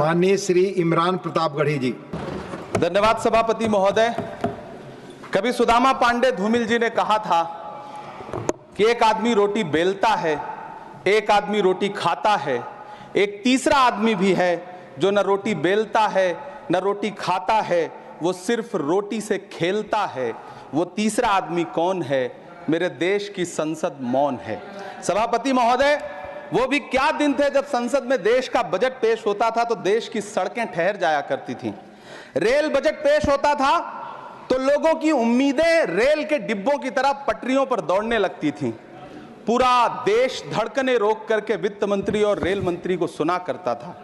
माननीय श्री इमरान प्रतापगढ़ी जी। धन्यवाद सभापति महोदय। कभी सुदामा पांडे धूमिल जी ने कहा था कि एक आदमी रोटी बेलता है, एक आदमी रोटी खाता है, एक तीसरा आदमी भी है जो न रोटी बेलता है न रोटी खाता है, वो सिर्फ रोटी से खेलता है। वो तीसरा आदमी कौन है? मेरे देश की संसद मौन है। सभापति महोदय, वो भी क्या दिन थे जब संसद में देश का बजट पेश होता था तो देश की सड़कें ठहर जाया करती थीं। रेल बजट पेश होता था तो लोगों की उम्मीदें रेल के डिब्बों की तरह पटरियों पर दौड़ने लगती थीं। पूरा देश धड़कने रोक करके वित्त मंत्री और रेल मंत्री को सुना करता था।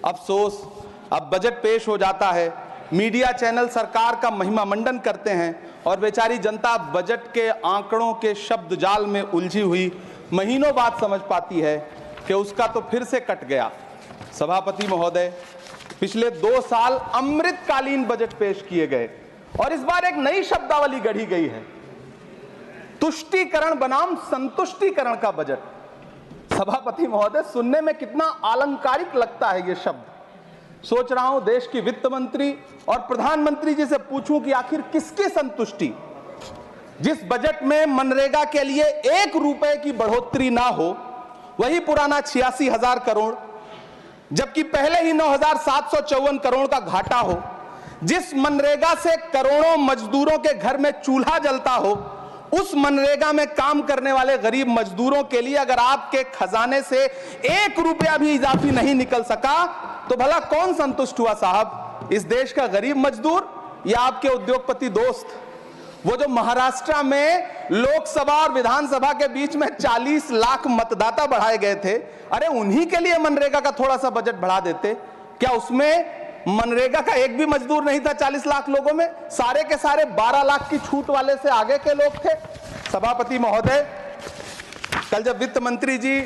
अफसोस, अब बजट पेश हो जाता है, मीडिया चैनल सरकार का महिमा मंडन करते हैं और बेचारी जनता बजट के आंकड़ों के शब्द जाल में उलझी हुई महीनों बाद समझ पाती है कि उसका तो फिर से कट गया। सभापति महोदय, पिछले 2 साल अमृतकालीन बजट पेश किए गए और इस बार एक नई शब्दावली गढ़ी गई है, तुष्टीकरण बनाम संतुष्टीकरण का बजट। सभापति महोदय, सुनने में कितना अलंकारिक लगता है ये शब्द। सोच रहा हूं देश की वित्त मंत्री और प्रधानमंत्री जी से पूछूं कि आखिर किसकी संतुष्टि? जिस बजट में मनरेगा के लिए 1 रुपए की बढ़ोतरी ना हो, वही पुराना 86,000 करोड़, जबकि पहले ही 9,754 करोड़ का घाटा हो, जिस मनरेगा से करोड़ों मजदूरों के घर में चूल्हा जलता हो, उस मनरेगा में काम करने वाले गरीब मजदूरों के लिए अगर आपके खजाने से 1 रुपया भी इजाफी नहीं निकल सका तो भला कौन संतुष्ट हुआ साहब? इस देश का गरीब मजदूर या आपके उद्योगपति दोस्त? वो जो महाराष्ट्र में लोकसभा और विधानसभा के बीच में 40 लाख मतदाता बढ़ाए गए थे, अरे उन्हीं के लिए मनरेगा का थोड़ा सा बजट बढ़ा देते। क्या उसमें मनरेगा का एक भी मजदूर नहीं था 40 लाख लोगों में? सारे के सारे 12 लाख की छूट वाले से आगे के लोग थे। सभापति महोदय, कल जब वित्त मंत्री जी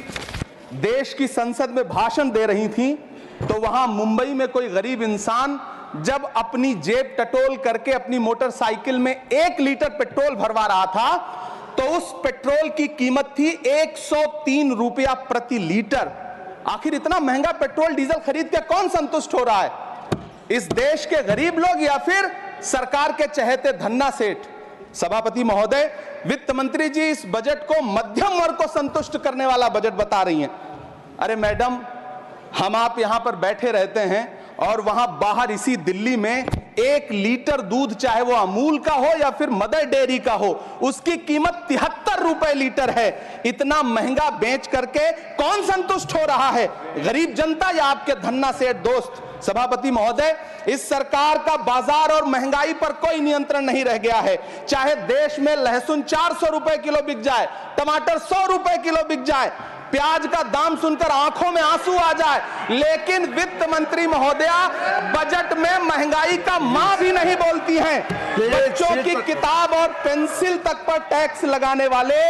देश की संसद में भाषण दे रही थी तो वहां मुंबई में कोई गरीब इंसान जब अपनी जेब टटोल करके अपनी मोटरसाइकिल में 1 लीटर पेट्रोल भरवा रहा था तो उस पेट्रोल की कीमत थी 103 रुपया प्रति लीटर। आखिर इतना महंगा पेट्रोल डीजल खरीद के कौन संतुष्ट हो रहा है? इस देश के गरीब लोग या फिर सरकार के चहेते धन्ना सेठ? सभापति महोदय, वित्त मंत्री जी इस बजट को मध्यम वर्ग को संतुष्ट करने वाला बजट बता रही हैं। अरे मैडम, हम आप यहां पर बैठे रहते हैं और वहां बाहर इसी दिल्ली में 1 लीटर दूध, चाहे वो अमूल का हो या फिर मदर डेयरी का हो, उसकी कीमत 73 रुपए लीटर है। इतना महंगा बेच करके कौन संतुष्ट हो रहा है? गरीब जनता या आपके धन्ना सेठ दोस्त? सभापति महोदय, इस सरकार का बाजार और महंगाई पर कोई नियंत्रण नहीं रह गया है। चाहे देश में लहसुन 400 रुपए किलो बिक जाए, टमाटर 100 रुपए किलो बिक जाए, प्याज का दाम सुनकर आंखों में आंसू आ जाए, लेकिन वित्त मंत्री महोदया बजट में महंगाई का मां भी नहीं बोलती हैं। बच्चों की किताब और पेंसिल तक पर टैक्स लगाने वाले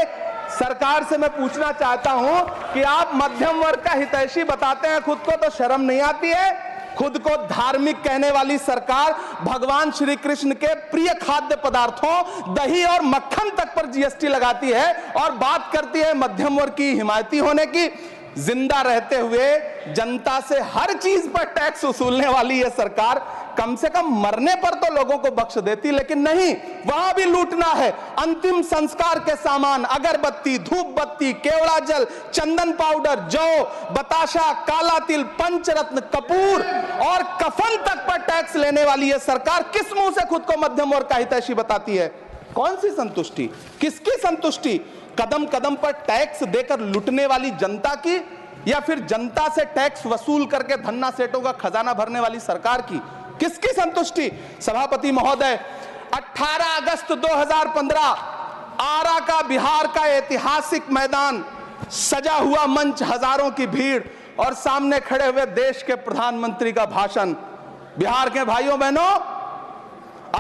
सरकार से मैं पूछना चाहता हूं कि आप मध्यम वर्ग का हितैषी बताते हैं खुद को, तो शर्म नहीं आती है? खुद को धार्मिक कहने वाली सरकार भगवान श्री कृष्ण के प्रिय खाद्य पदार्थों दही और मक्खन तक पर जीएसटी लगाती है और बात करती है मध्यम वर्ग की हिमायती होने की। जिंदा रहते हुए जनता से हर चीज पर टैक्स वसूलने वाली यह सरकार कम से कम मरने पर तो लोगों को बख्श देती, लेकिन नहीं, वहां भी लूटना है। अंतिम संस्कार के सामान, अगरबत्ती, धूप बत्ती, केवड़ा जल, चंदन पाउडर, जौ, बताशा, काला तिल, पंचरत्न, कपूर और कफन तक पर टैक्स लेने वाली यह सरकार किस मुंह से खुद को मध्यम वर्ग का हितैषी बताती है? कौन सी संतुष्टि? किसकी संतुष्टि? कदम कदम पर टैक्स देकर लुटने वाली जनता की या फिर जनता से टैक्स वसूल करके धन्ना सेठों का खजाना भरने वाली सरकार की? किसकी संतुष्टि? सभापति महोदय, 18 अगस्त 2015 आरा का बिहार का ऐतिहासिक मैदान, सजा हुआ मंच, हजारों की भीड़ और सामने खड़े हुए देश के प्रधानमंत्री का भाषण। बिहार के भाइयों बहनों,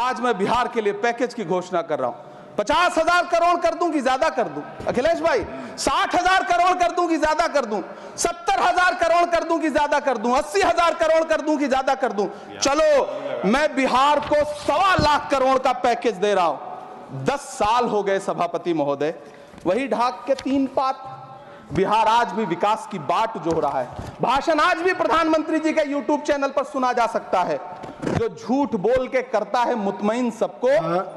आज मैं बिहार के लिए पैकेज की घोषणा कर रहा हूं। 50,000 करोड़ कर दूं कि ज्यादा कर दूं? अखिलेश भाई, 60,000 करोड़ कर दूं कि ज्यादा कर दूं? 70,000 करोड़ कर दूं कि ज्यादा कर दूं? 80,000 करोड़ कर दूं कि ज्यादा कर दूं? चलो, मैं बिहार को 1.25 लाख करोड़ का पैकेज दे रहा हूं। 10 साल हो गए सभापति महोदय, वही ढाक के 3 पात, बिहार आज भी विकास की बाट जो रहा है। भाषण आज भी प्रधानमंत्री जी के यूट्यूब चैनल पर सुना जा सकता है। जो झूठ बोल के करता है मुतमईन सबको,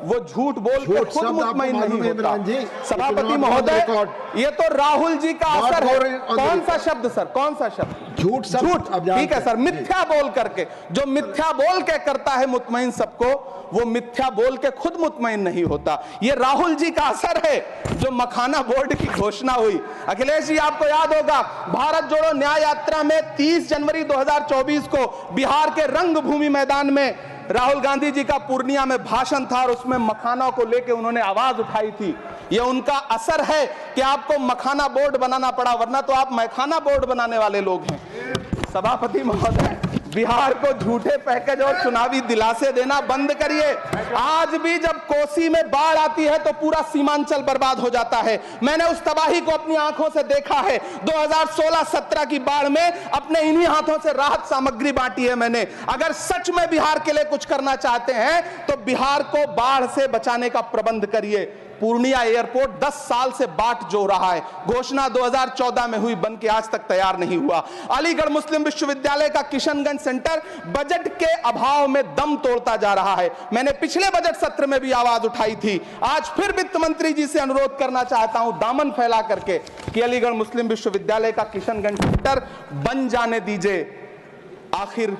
वो झूठ बोल के खुद मुतमईन नहीं होता। सभापति महोदय, ये तो राहुल जी का असर है। कौन सा शब्द सर, कौन सा शब्द? झूठ। ठीक है सर, मिथ्या बोल करके, जो मिथ्या बोल के करता है मुतमईन सबको, वो मिथ्या बोल के खुद मुतमईन नहीं होता। ये राहुल जी का असर है। जो मखाना बोर्ड की घोषणा हुई, अखिलेश जी आपको याद होगा, भारत जोड़ो न्याय यात्रा में 30 जनवरी 2024 को बिहार के रंगभूमि मैदान में राहुल गांधी जी का पूर्णिया में भाषण था और उसमें मखाना को लेकर उन्होंने आवाज उठाई थी। ये उनका असर है कि आपको मखाना बोर्ड बनाना पड़ा, वरना तो आप मैखाना बोर्ड बनाने वाले लोग हैं। सभापति महोदय, बिहार को झूठे पैकेज और चुनावी दिलासे देना बंद करिए। आज भी जब कोसी में बाढ़ आती है तो पूरा सीमांचल बर्बाद हो जाता है। मैंने उस तबाही को अपनी आंखों से देखा है। 2016-17 की बाढ़ में अपने इन्हीं हाथों से राहत सामग्री बांटी है मैंने। अगर सच में बिहार के लिए कुछ करना चाहते हैं तो बिहार को बाढ़ से बचाने का प्रबंध करिए। पूर्णिया एयरपोर्ट 10 साल से बाट जो रहा है, घोषणा 2014 में हुई, बन के आज तक तैयार नहीं हुआ। अलीगढ़ मुस्लिम विश्वविद्यालय का किशनगंज सेंटर बजट के अभाव में दम तोड़ता जा रहा है। मैंने पिछले बजट सत्र में भी आवाज उठाई थी। आज फिर वित्त मंत्री जी से अनुरोध करना चाहता हूं, दामन फैला करके, कि अलीगढ़ मुस्लिम विश्वविद्यालय का किशनगंज सेंटर बन जाने दीजिए। आखिर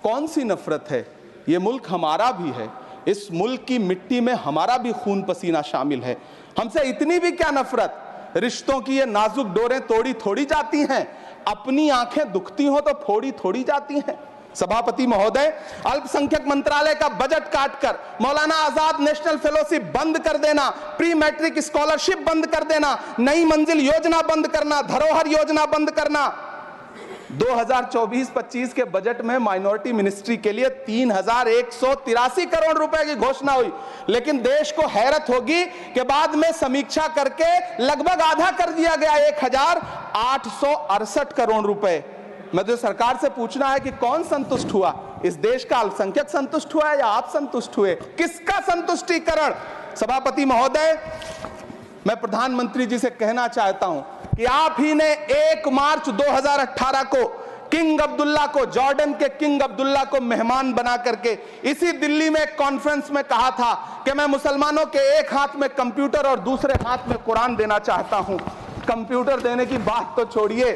कौन सी नफरत है? यह मुल्क हमारा भी है। इस मुल्क की मिट्टी में हमारा भी खून पसीना शामिल है। हमसे इतनी भी क्या नफरत? रिश्तों की ये नाजुक डोरें तोड़ी थोड़ी जाती हैं। अपनी आंखें दुखती हो तो फोड़ी थोड़ी जाती हैं। सभापति महोदय, अल्पसंख्यक मंत्रालय का बजट काटकर मौलाना आजाद नेशनल फेलोशिप बंद कर देना, प्री मैट्रिक स्कॉलरशिप बंद कर देना, नई मंजिल योजना बंद करना, धरोहर योजना बंद करना। 2024-25 के बजट में माइनॉरिटी मिनिस्ट्री के लिए 3183 करोड़ रुपए की घोषणा हुई, लेकिन देश को हैरत होगी कि बाद में समीक्षा करके लगभग आधा कर दिया गया, 1868 करोड़ रुपए। मुझे सरकार से पूछना है कि कौन संतुष्ट हुआ? इस देश का अल्पसंख्यक संतुष्ट हुआ या आप संतुष्ट हुए? किसका संतुष्टिकरण? सभापति महोदय, मैं प्रधानमंत्री जी से कहना चाहता हूं कि आप ही ने 1 मार्च 2018 को किंग अब्दुल्ला को, जॉर्डन के किंग अब्दुल्ला को मेहमान बना करके इसी दिल्ली में एक कॉन्फ्रेंस में कहा था कि मैं मुसलमानों के एक हाथ में कंप्यूटर और दूसरे हाथ में कुरान देना चाहता हूं। कंप्यूटर देने की बात तो छोड़िए,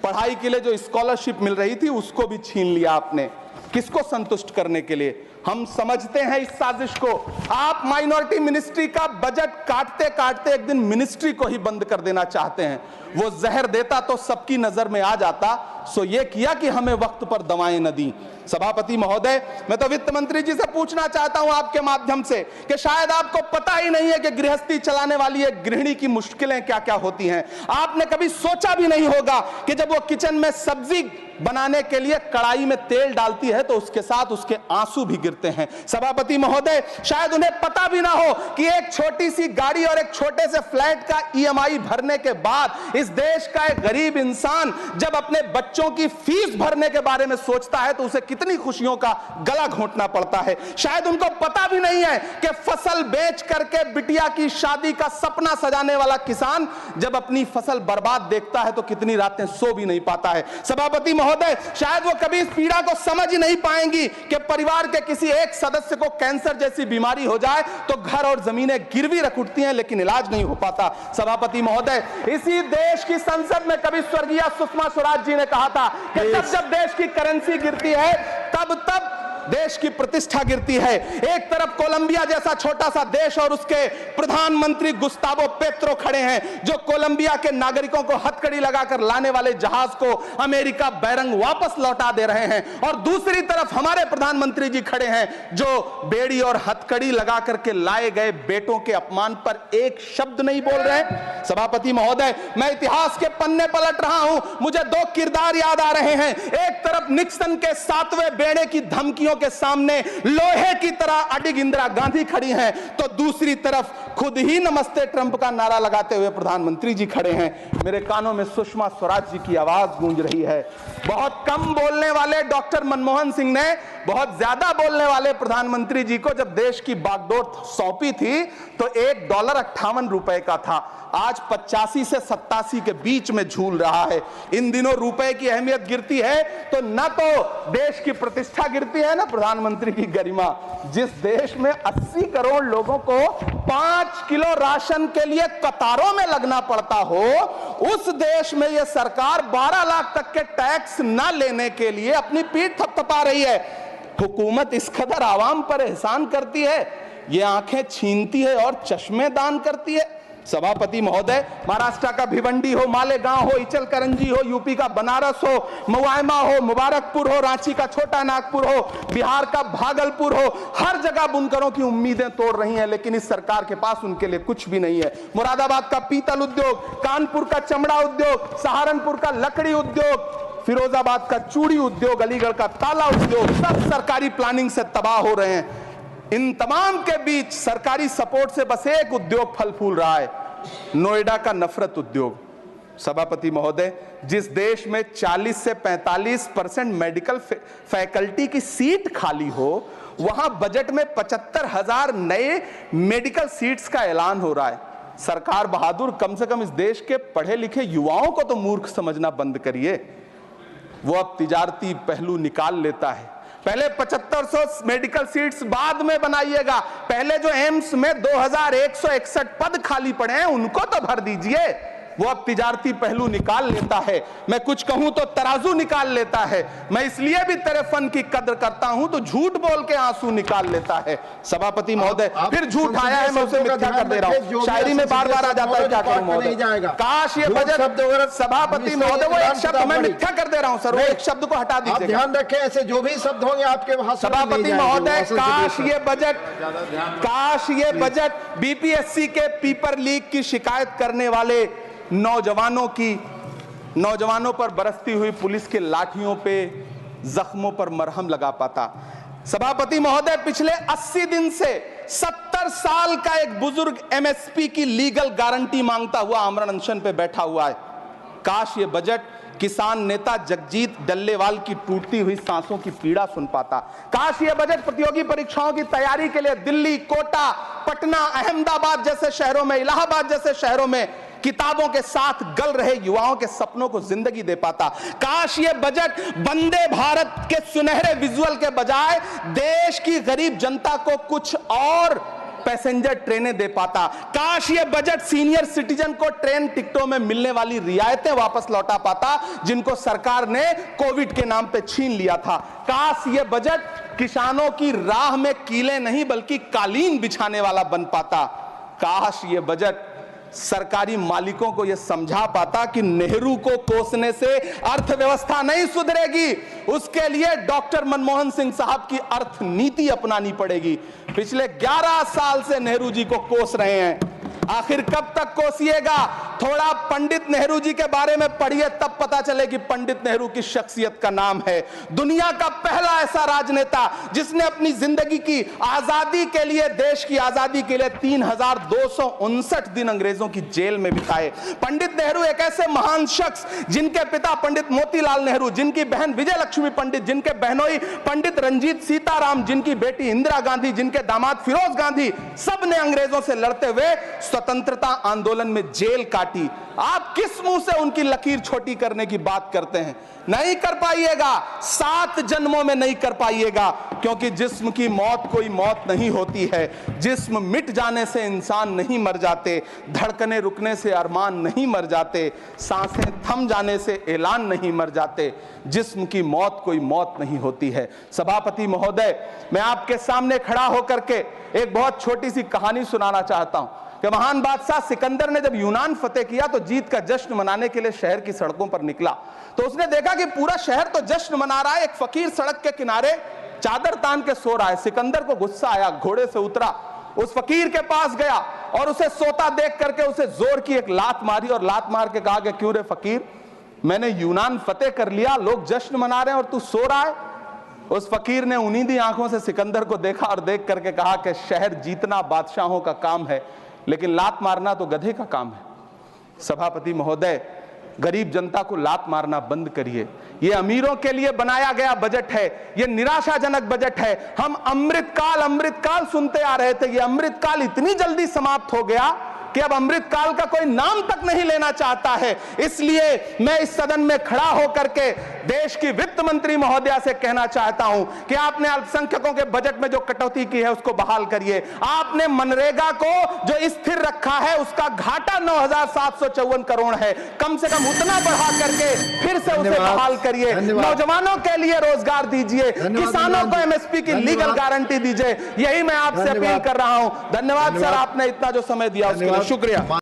पढ़ाई के लिए जो स्कॉलरशिप मिल रही थी उसको भी छीन लिया आपने। किसको संतुष्ट करने के लिए? हम समझते हैं इस साजिश को। आप माइनॉरिटी मिनिस्ट्री का बजट काटते काटते एक दिन मिनिस्ट्री को ही बंद कर देना चाहते हैं। वो जहर देता तो सबकी नजर में आ जाता, सो ये किया कि हमें वक्त पर दवाएं न दी। सभापति महोदय, मैं तो वित्त मंत्री जी से पूछना चाहता हूं आपके माध्यम से कि शायद आपको पता ही नहीं है कि गृहस्थी चलाने वाली एक गृहिणी की मुश्किलें क्या क्या होती हैं। आपने कभी सोचा भी नहीं होगा कि जब वो किचन में सब्जी बनाने के लिए कढ़ाई में तेल डालती है तो उसके साथ उसके आंसू भी गिरते हैं। सभापति महोदय, शायद उन्हें पता भी ना हो कि एक छोटी सी गाड़ी और एक छोटे से फ्लैट का EMI भरने के बाद इस देश का एक गरीब इंसान जब अपने बच्चों की फीस भरने के बारे में सोचता है तो उसे कितनी खुशियों का गला घोंटना पड़ता है। शायद उनको पता भी नहीं है कि फसल बेच करके बिटिया की शादी का सपना सजाने वाला किसान जब अपनी फसल बर्बाद देखता है तो कितनी रातें सो भी नहीं पाता है। सभापति महोदय, शायद वो कभी इस पीड़ा को समझ ही नहीं पाएंगी कि परिवार के किसी एक सदस्य को कैंसर जैसी बीमारी हो जाए तो घर और जमीनें गिरवी रख उठती हैं लेकिन इलाज नहीं हो पाता। सभापति महोदय, इसी देश की संसद में कभी स्वर्गीय सुषमा स्वराज जी ने कहा था कि जब देश की करेंसी गिरती है तब देश की प्रतिष्ठा गिरती है। एक तरफ कोलंबिया जैसा छोटा सा देश और उसके प्रधानमंत्री गुस्तावो पेत्रो खड़े हैं जो कोलंबिया के नागरिकों को हथकड़ी लगाकर लाने वाले जहाज को अमेरिका बैरंग वापस लौटा दे रहे हैं, और दूसरी तरफ हमारे प्रधानमंत्री जी खड़े हैं जो बेड़ी और हथकड़ी लगा करके लाए गए बेटों के अपमान पर एक शब्द नहीं बोल रहे। सभापति महोदय, मैं इतिहास के पन्ने पलट रहा हूं, मुझे 2 किरदार याद आ रहे हैं। एक तरफ निक्सन के 7वें बेड़े की धमकियों के सामने लोहे की तरह अडिग इंदिरा गांधी खड़ी हैं, तो दूसरी तरफ खुद ही नमस्ते ट्रंप का नारा लगाते हुए प्रधानमंत्री जी खड़े हैं। मेरे कानों में सुषमा स्वराज जी की आवाज गूंज रही है। बहुत कम बोलने वाले डॉक्टर मनमोहन सिंह ने बहुत ज्यादा बोलने वाले प्रधानमंत्री जी को जब देश की बागडोर सौंपी थी तो $1.58 का था, आज 85 से 87 के बीच में झूल रहा है। इन दिनों रुपए की अहमियत गिरती है तो न तो देश की प्रतिष्ठा गिरती है ना प्रधानमंत्री की गरिमा। जिस देश में 80 करोड़ लोगों को 5 किलो राशन के लिए कतारों में लगना पड़ता हो, उस देश में यह सरकार 12 लाख तक के टैक्स न लेने के लिए अपनी पीठ थपथपा रही है। हुकूमत इस कदर आवाम पर एहसान करती है, ये आंखें छीनती है और चश्मे दान करती है। सभापति महोदय, महाराष्ट्र का भिवंडी हो, मालेगांव हो, इचलकरंजी हो, यूपी का बनारस हो, मुआयमा हो, मुबारकपुर हो, रांची का छोटा नागपुर हो, बिहार का भागलपुर हो, हर जगह बुनकरों की उम्मीदें तोड़ रही हैं, लेकिन इस सरकार के पास उनके लिए कुछ भी नहीं है। मुरादाबाद का पीतल उद्योग, कानपुर का चमड़ा उद्योग, सहारनपुर का लकड़ी उद्योग, फिरोजाबाद का चूड़ी उद्योग, अलीगढ़ का ताला उद्योग, सब सरकारी प्लानिंग से तबाह हो रहे हैं। इन तमाम के बीच सरकारी सपोर्ट से बस एक उद्योग फल फूल रहा है, नोएडा का नफरत उद्योग। सभापति महोदय, जिस देश में 40 से 45% मेडिकल फैकल्टी की सीट खाली हो, वहां बजट में 75,000 नए मेडिकल सीट्स का ऐलान हो रहा है। सरकार बहादुर, कम से कम इस देश के पढ़े लिखे युवाओं को तो मूर्ख समझना बंद करिए। वो अब तिजारती पहलू निकाल लेता है। पहले 7500 मेडिकल सीट्स बाद में बनाइएगा, पहले जो एम्स में 2161 पद खाली पड़े हैं उनको तो भर दीजिए। वो अब तिजारती पहलू निकाल लेता है। मैं कुछ कहूं तो तराजू निकाल लेता है। मैं इसलिए भी तेरे फन की कद्र करता हूं तो झूठ बोल के आंसू निकाल लेता है। सभापति महोदय, फिर झूठ आया है, मैं उसे मिथ्या कर दे रहा हूं। शायरी में बार बार आ जाता है, क्या करूं महोदय। काश ये बजट, सभापति महोदय, वो एक शब्द मैं मिथ्या कर दे रहा हूं सर, वो एक शब्द को हटा दीजिए। ध्यान रखें, ऐसे जो भी शब्द होंगे आपके भाषण में सभापति महोदय, काश ये बजट बीपीएससी के पेपर लीक की शिकायत करने वाले नौजवानों पर बरसती हुई पुलिस के लाठियों पे, जख्मों पर मरहम लगा पाता। सभापति महोदय, पिछले 80 दिन से 70 साल का एक बुजुर्ग एमएसपी की लीगल गारंटी मांगता हुआ आमरण अनशन पे बैठा हुआ है। काश ये बजट किसान नेता जगजीत डल्लेवाल की टूटती हुई सांसों की पीड़ा सुन पाता। काश ये बजट प्रतियोगी परीक्षाओं की तैयारी के लिए दिल्ली, कोटा, पटना, अहमदाबाद जैसे शहरों में, इलाहाबाद जैसे शहरों में किताबों के साथ गल रहे युवाओं के सपनों को जिंदगी दे पाता। काश ये बजट वंदे भारत के सुनहरे विजुअल के बजाय देश की गरीब जनता को कुछ और पैसेंजर ट्रेनें दे पाता। काश ये बजट सीनियर सिटीजन को ट्रेन टिकटों में मिलने वाली रियायतें वापस लौटा पाता, जिनको सरकार ने कोविड के नाम पे छीन लिया था। काश ये बजट किसानों की राह में कीले नहीं बल्कि कालीन बिछाने वाला बन पाता। काश ये बजट सरकारी मालिकों को यह समझा पाता कि नेहरू को कोसने से अर्थव्यवस्था नहीं सुधरेगी, उसके लिए डॉक्टर मनमोहन सिंह साहब की अर्थ नीति अपनानी पड़ेगी। पिछले 11 साल से नेहरू जी को कोस रहे हैं, आखिर कब तक कोसिएगा? थोड़ा पंडित नेहरू जी के बारे में पढ़िए, तब पता चले कि पंडित नेहरू की शख्सियत का नाम है। दुनिया का पहला ऐसा राजनेता जिसने अपनी जिंदगी की आजादी के लिए, देश की आजादी के लिए 3259 दिन अंग्रेजों की जेल में बिताए। पंडित नेहरू एक ऐसे महान शख्स जिनके पिता पंडित मोतीलाल नेहरू, जिनकी बहन विजय लक्ष्मी पंडित, जिनके बहनोई पंडित रंजीत सीताराम, जिनकी बेटी इंदिरा गांधी, जिनके दामाद फिरोज गांधी, सब ने अंग्रेजों से लड़ते हुए स्वतंत्रता आंदोलन में जेल काटी। आप किस मुंह से उनकी लकीर छोटी करने की बात करते हैं? नहीं कर पाइएगा, 7 जन्मों में नहीं कर पाइएगा, क्योंकि जिस्म की मौत कोई मौत नहीं होती है। जिस्म मिट जाने से इंसान नहीं मर जाते, धड़कने रुकने से अरमान नहीं मर जाते, सांसें थम जाने से ऐलान नहीं मर जाते। जिस्म की मौत कोई मौत नहीं होती है। सभापति महोदय, मैं आपके सामने खड़ा होकर के एक बहुत छोटी सी कहानी सुनाना चाहता हूं कि महान बादशाह सिकंदर ने जब यूनान फतेह किया तो जीत का जश्न मनाने के लिए शहर की सड़कों पर निकला, तो उसने देखा कि पूरा शहर तो जश्न मना रहा है, एक फकीर सड़क के किनारे चादर तान के सो रहा है। सिकंदर को गुस्सा आया, घोड़े से उतरा, उस फकीर के पास गया और उसे सोता देख करके उसे जोर की एक लात मारी और लात मार के कहा कि क्यों रे फकीर, मैंने यूनान फतेह कर लिया, लोग जश्न मना रहे हैं और तू सो रहा है। उस फकीर ने उन्नीदी आंखों से सिकंदर को देखा और देख करके कहा कि शहर जीतना बादशाहों का काम है, लेकिन लात मारना तो गधे का काम है। सभापति महोदय, गरीब जनता को लात मारना बंद करिए। ये अमीरों के लिए बनाया गया बजट है, ये निराशाजनक बजट है। हम अमृतकाल सुनते आ रहे थे, ये अमृतकाल इतनी जल्दी समाप्त हो गया कि अब अमृतकाल का कोई नाम तक नहीं लेना चाहता है। इसलिए मैं इस सदन में खड़ा होकर के देश की वित्त मंत्री महोदया से कहना चाहता हूं कि आपने अल्पसंख्यकों के बजट में जो कटौती की है उसको बहाल करिए। आपने मनरेगा को जो स्थिर रखा है उसका घाटा 9,754 करोड़ है, कम से कम उतना बढ़ा करके फिर से उसे बहाल करिए। नौजवानों के लिए रोजगार दीजिए, किसानों को एमएसपी की लीगल गारंटी दीजिए। यही मैं आपसे अपील कर रहा हूं। धन्यवाद सर, आपने इतना जो समय दिया उसके लिए शुक्रिया।